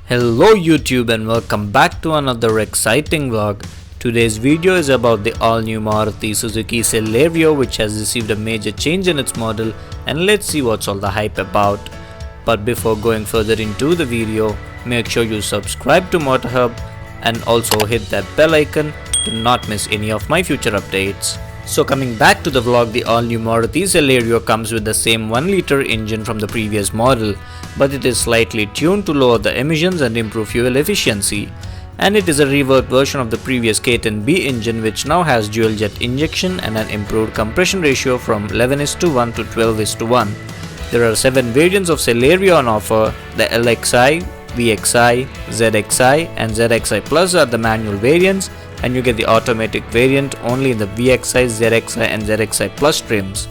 Hello YouTube and welcome back to another exciting vlog. Today's video is about the all-new Maruti Suzuki Celerio, which has received a major change in its model, and let's see what's all the hype about. But before going further into the video, make sure you subscribe to MotorHub and also hit that bell icon to not miss any of my future updates. So coming back to the vlog, the all-new Maruti Celerio comes with the same 1-liter engine from the previous model, but it is slightly tuned to lower the emissions and improve fuel efficiency. And it is a reworked version of the previous K10B engine, which now has dual jet injection and an improved compression ratio from 11:1 to 12:1. There are 7 variants of Celerio on offer. The LXI, VXI, ZXI and ZXI Plus are the manual variants, and you get the automatic variant only in the VXI, ZXI and ZXI Plus trims.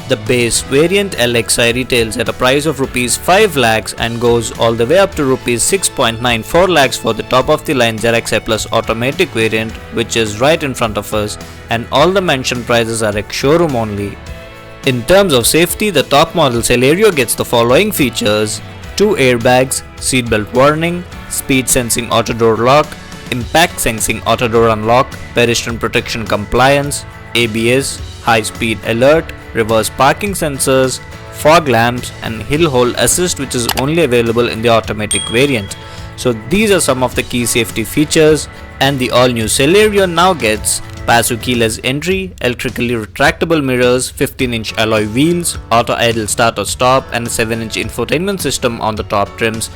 The base variant LXI retails at a price of Rs 5 lakhs and goes all the way up to Rs 6.94 lakhs for the top of the line ZXI Plus automatic variant, which is right in front of us, and all the mentioned prices are ex-showroom only. In terms of safety, the top model Celerio gets the following features: 2 airbags, seatbelt warning, speed sensing auto door lock, impact sensing auto door unlock, pedestrian protection compliance, ABS, high speed alert, reverse parking sensors, fog lamps and hill hold assist, which is only available in the automatic variant. So these are some of the key safety features, and the all new Celerio now gets passive keyless entry, electrically retractable mirrors, 15-inch alloy wheels, auto idle start or stop and a 7-inch infotainment system on the top trims.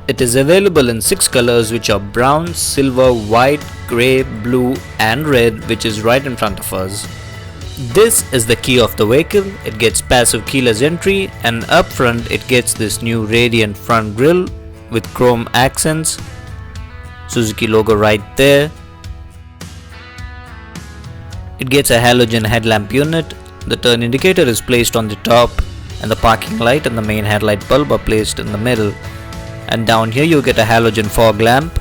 It is available in 6 colors, which are brown, silver, white, grey, blue and red, which is right in front of us. This is the key of the vehicle. It gets passive keyless entry, and up front it gets this new radiant front grille with chrome accents, Suzuki logo right there. It gets a halogen headlamp unit. The turn indicator is placed on the top, and the parking light and the main headlight bulb are placed in the middle. And down here you get a halogen fog lamp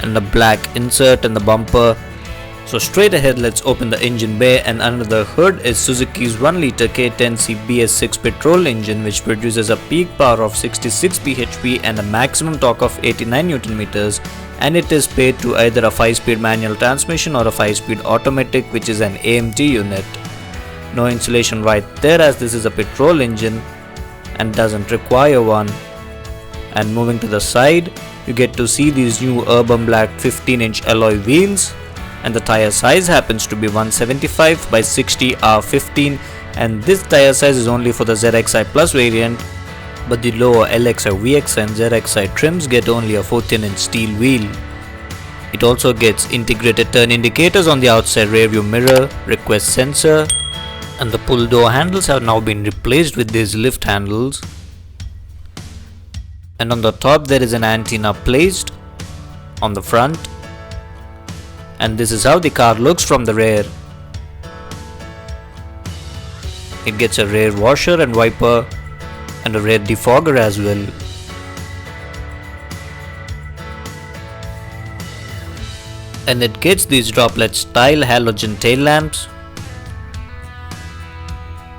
and a black insert in the bumper. So straight ahead, let's open the engine bay, and under the hood is Suzuki's 1-liter K10C BS6 petrol engine, which produces a peak power of 66 bhp and a maximum torque of 89 Nm, and it is paired to either a 5-speed manual transmission or a 5-speed automatic, which is an AMT unit. No insulation right there, as this is a petrol engine and doesn't require one. And moving to the side, you get to see these new urban black 15-inch alloy wheels, and the tire size happens to be 175 by 60 R15, and this tire size is only for the ZXI Plus variant, but the lower LXI, VXI and ZXI trims get only a 14-inch steel wheel. It also gets integrated turn indicators on the outside rear view mirror, request sensor, and the pull door handles have now been replaced with these lift handles. And on the top there is an antenna placed on the front, and this is how the car looks from the rear. It gets a rear washer and wiper and a rear defogger as well. And it gets these droplet style halogen tail lamps,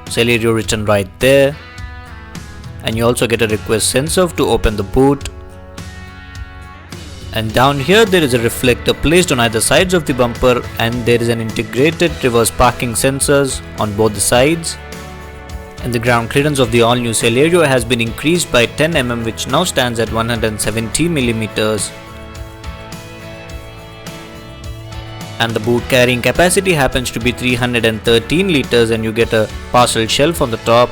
Celerio written right there. And you also get a request sensor to open the boot. And down here there is a reflector placed on either sides of the bumper, and there is an integrated reverse parking sensors on both the sides. And the ground clearance of the all new Celerio has been increased by 10 mm, which now stands at 170 mm. And the boot carrying capacity happens to be 313 liters, and you get a parcel shelf on the top.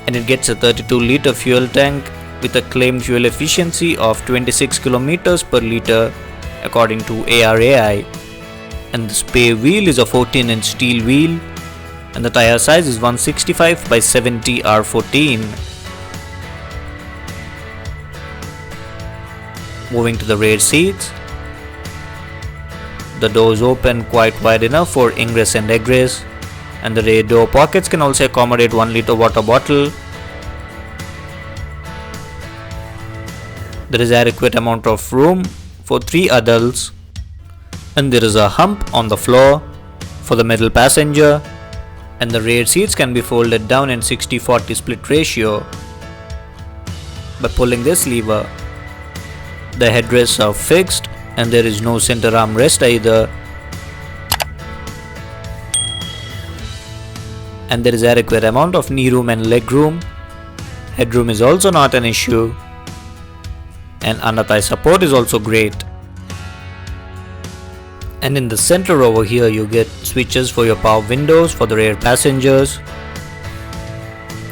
And it gets a 32-liter fuel tank with a claimed fuel efficiency of 26 km per liter according to ARAI. And the spare wheel is a 14-inch steel wheel, and the tire size is 165 by 70 R14. Moving to the rear seats, the doors open quite wide enough for ingress and egress, and the rear door pockets can also accommodate 1-liter water bottle. There is adequate amount of room for 3 adults, and there is a hump on the floor for the middle passenger, and the rear seats can be folded down in 60-40 split ratio. by pulling this lever. The headrests are fixed and there is no center armrest either. And there is adequate amount of knee room and leg room. Headroom is also not an issue. And under thigh support is also great. And in the center over here you get switches for your power windows for the rear passengers.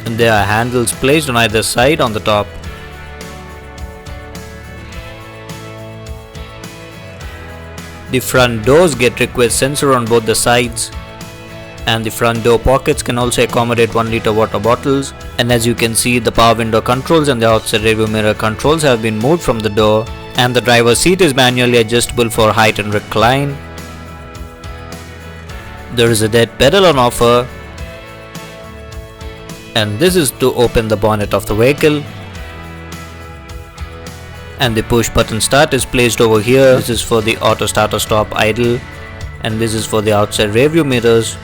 And there are handles placed on either side on the top. The front doors get request sensor on both the sides. And the front door pockets can also accommodate 1 liter water bottles. And as you can see, the power window controls and the outside rearview mirror controls have been moved from the door. And the driver's seat is manually adjustable for height and recline. There is a dead pedal on offer. And this is to open the bonnet of the vehicle. And the push button start is placed over here. This is for the auto start or stop idle. And this is for the outside rearview mirrors.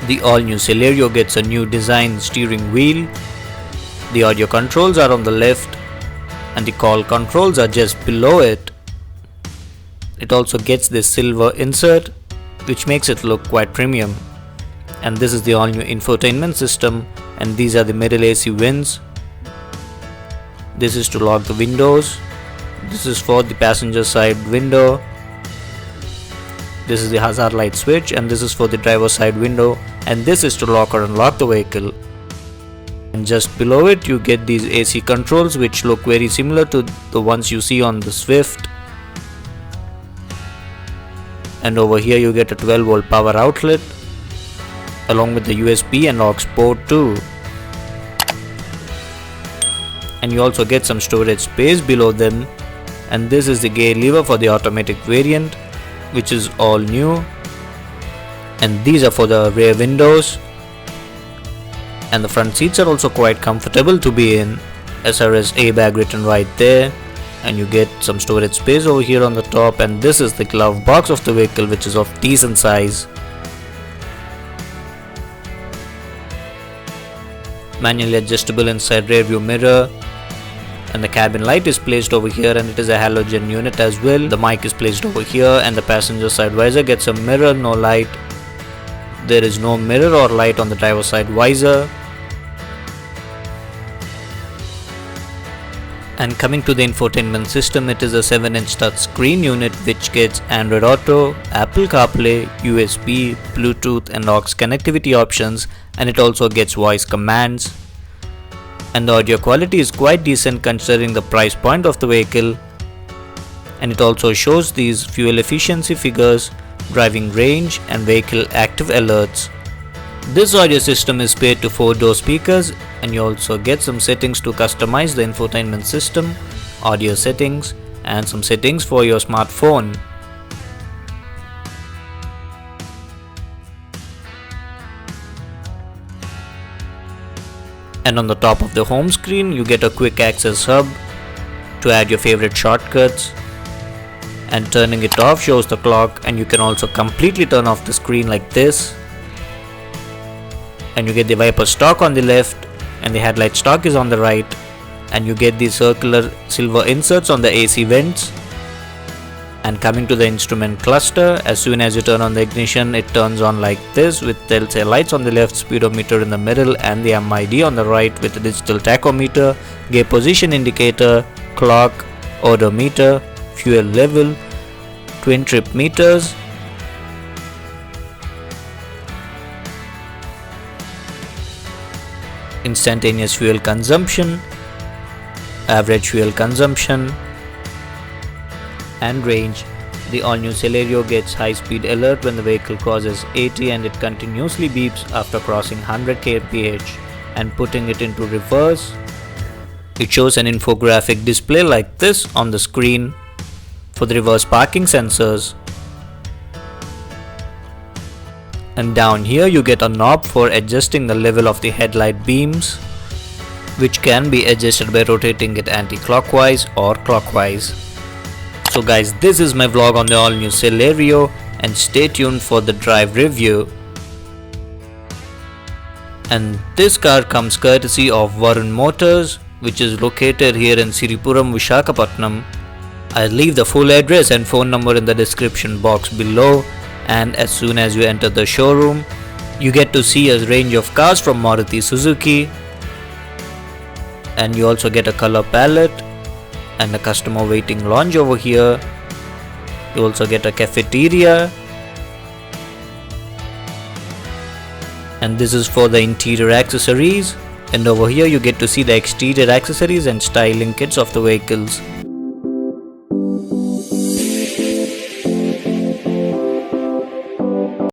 The all-new Celerio gets a new design steering wheel. The audio controls are on the left and the call controls are just below it. It also gets this silver insert which makes it look quite premium. And this is the all-new infotainment system, and these are the middle AC vents. This is to lock the windows. This is for the passenger side window. This is the hazard light switch, and this is for the driver side window, and this is to lock or unlock the vehicle. And just below it you get these AC controls which look very similar to the ones you see on the Swift. And over here you get a 12 volt power outlet along with the USB and aux port too. And you also get some storage space below them. And this is the gear lever for the automatic variant, which is all new. And these are for the rear windows. And the front seats are also quite comfortable to be in. SRS airbag written right there. And you get some storage space over here on the top, and this is the glove box of the vehicle which is of decent size. Manually adjustable inside rear view mirror, and the cabin light is placed over here, and it is a halogen unit as well. The mic is placed over here, and the passenger side visor gets a mirror, no light. There is no mirror or light on the driver side visor. And coming to the infotainment system, it is a 7-inch touchscreen unit which gets Android Auto, Apple CarPlay, USB, Bluetooth and aux connectivity options, and it also gets voice commands. And the audio quality is quite decent considering the price point of the vehicle. And it also shows these fuel efficiency figures, driving range and vehicle active alerts. This audio system is paired to 4-door speakers, and you also get some settings to customize the infotainment system, audio settings, and some settings for your smartphone. And on the top of the home screen you get a quick access hub to add your favorite shortcuts. And turning it off shows the clock, and you can also completely turn off the screen like this. And you get the wiper stock on the left, and the headlight stock is on the right, and you get the circular silver inserts on the AC vents. And coming to the instrument cluster, as soon as you turn on the ignition, it turns on like this with telltale lights on the left, speedometer in the middle, and the MID on the right with a digital tachometer, gear position indicator, clock, odometer, fuel level, twin trip meters, instantaneous fuel consumption, average fuel consumption, and range. The all-new Celerio gets high-speed alert when the vehicle crosses 80, and it continuously beeps after crossing 100 kph. And putting it into reverse, it shows an infographic display like this on the screen for the reverse parking sensors. And down here you get a knob for adjusting the level of the headlight beams, which can be adjusted by rotating it anti-clockwise or clockwise. So guys, this is my vlog on the all new Celerio, and stay tuned for the drive review. And this car comes courtesy of Varun Motors, which is located here in Siripuram, Visakhapatnam. I'll leave the full address and phone number in the description box below, and as soon as you enter the showroom, you get to see a range of cars from Maruti Suzuki, and you also get a color palette and a customer waiting lounge over here. You also get a cafeteria, and this is for the interior accessories, and over here you get to see the exterior accessories and styling kits of the vehicles.